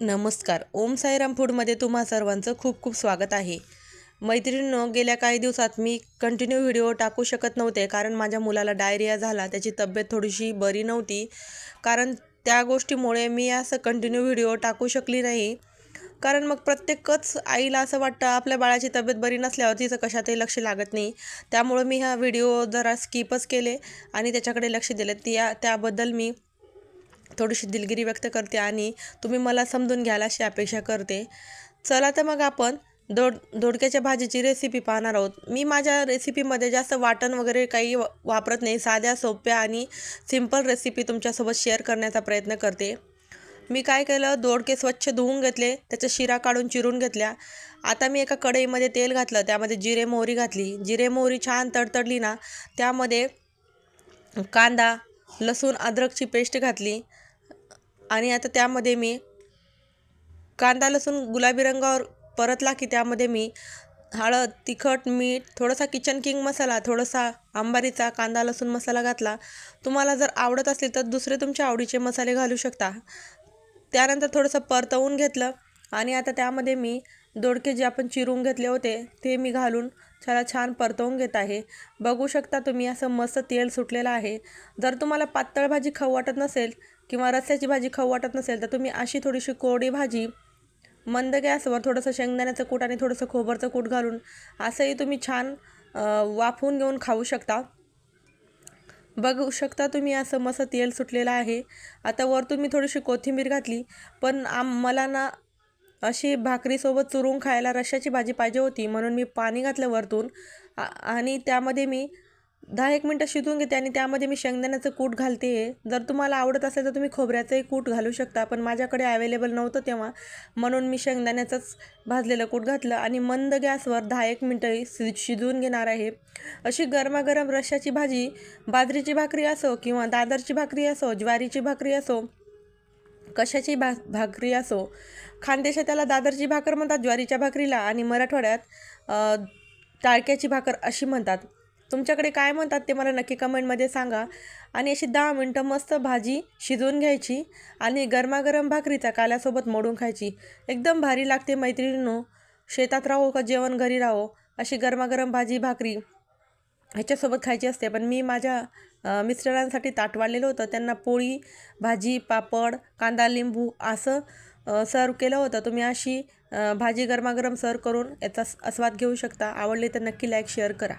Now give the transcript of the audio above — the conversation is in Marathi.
नमस्कार. ओम साईराम फूडमध्ये तुम्हा सर्वांचं खूप खूप स्वागत आहे. मैत्रिणींनो, गेल्या काही दिवसात मी कंटिन्यू व्हिडिओ टाकू शकत नव्हते, कारण माझ्या मुलाला डायरिया झाला. त्याची तब्येत थोडीशी बरी नव्हती. कारण त्या गोष्टीमुळे मी असं कंटिन्यू व्हिडिओ टाकू शकली नाही. कारण मग प्रत्येकच आईला असं वाटतं आपल्या बाळाची तब्येत बरी नसल्यावर तिचं कशातही लक्ष लागत नाही. त्यामुळे मी हा व्हिडिओ जरा स्किपच केले आणि त्याच्याकडे लक्ष दिले. त्याबद्दल मी थोडीशी दिलगिरी व्यक्त करते आणि तुम्ही मला समजून घ्याल अशी अपेक्षा करते. चला तर मग आपण दोडक्याच्या भाजीची रेसिपी पाहणार आहोत. मी माझ्या रेसिपीमध्ये जास्त वाटण वगैरे काही वापरत नाही. साध्या, सोप्या आणि सिंपल रेसिपी तुमच्यासोबत शेअर करण्याचा प्रयत्न करते. मी काय केलं, दोडके स्वच्छ धुवून घेतले, त्याच्या शिरा काढून चिरून घेतल्या. आता मी एका कढईमध्ये तेल घातलं, त्यामध्ये जिरे मोहरी घातली. जिरे मोहरी छान तडतडली ना, त्यामध्ये कांदा, लसूण, अद्रकची पेस्ट घातली आणि आता त्यामध्ये मी कांदा लसूण गुलाबी रंगावर परतला की त्यामध्ये मी हळद, तिखट, मीठ, थोडासा किचन किंग मसाला, थोडासा अंबारीचा कांदा लसूण मसाला घातला. तुम्हाला जर आवडत असतील तर दुसरे तुमच्या आवडीचे मसाले घालू शकता. त्यानंतर थोडंसं परतवून घेतलं आणि आता त्यामध्ये मी दोडके जे आपण चिरून घेतले होते ते मी घालून त्याला छान परतवून घेत आहे. बघू शकता तुम्ही, असं मस्त तेल सुटलेलं आहे. जर तुम्हाला पातळ भाजी खाऊ वाटत नसेल किंवा रस्स्याची भाजी खाऊ वाटत नसेल तर तुम्ही अशी थोडीशी कोरडी भाजी मंद गॅसवर थोडंसं शेंगदाण्याचं कूट आणि थोडंसं खोबरचं कूट घालून असंही तुम्ही छान वाफवून घेऊन खाऊ शकता. बघू शकता तुम्ही, असं मस्त तेल सुटलेलं आहे. आता वरतून मी थोडीशी कोथिंबीर घातली, पण मला ना अशी भाकरीसोबत चुरून खायला रश्श्याची भाजी पाहिजे होती, म्हणून मी पाणी घातलं वरतून आणि त्यामध्ये मी 10-1 मिनटं शिजवून घेते आणि त्यामध्ये मी शेंगदाण्याचं कूट घालते. जर तुम्हाला आवडत असेल तर तुम्ही खोबऱ्याचंही कूट घालू शकता, पण माझ्याकडे अवेलेबल नव्हतं तेव्हा, म्हणून मी शेंगदाण्याचंच भाजलेलं कूट घातलं आणि मंद गॅसवर 10-1 मिनटं शिजवून घेणार आहे. अशी गरमागरम रश्श्याची भाजी बाजरीची भाकरी असो किंवा दादरची भाकरी असो, ज्वारीची भाकरी असो, कशाची भाकरी असो. खानदेशात त्याला दादरची भाकर म्हणतात ज्वारीच्या भाकरीला आणि मराठवाड्यात टाळक्याची भाकर अशी म्हणतात. तुमच्याकडे काय म्हणतात ते मला नक्की कमेंटमध्ये सांगा. आणि अशी 10 मिनटं मस्त भाजी शिजवून घ्यायची आणि गरमागरम भाकरीचा काल्यासोबत मोडून खायची. एकदम भारी लागते मैत्रिणींनो. शेतात राहो का जेवण घरी राहो, अशी गरमागरम भाजी भाकरी ह्याच्यासोबत खायची असते. पण मी माझ्या मिस्टरांसाठी ताट वाढलेलं होतं, त्यांना पोळी, भाजी, पापड, कांदा, लिंबू असं सर्व केलं होतं. तुम्ही अशी भाजी गरमागरम सर्व करून याचा आस्वाद घेऊ शकता. आवडली तर नक्की लाईक शेअर करा.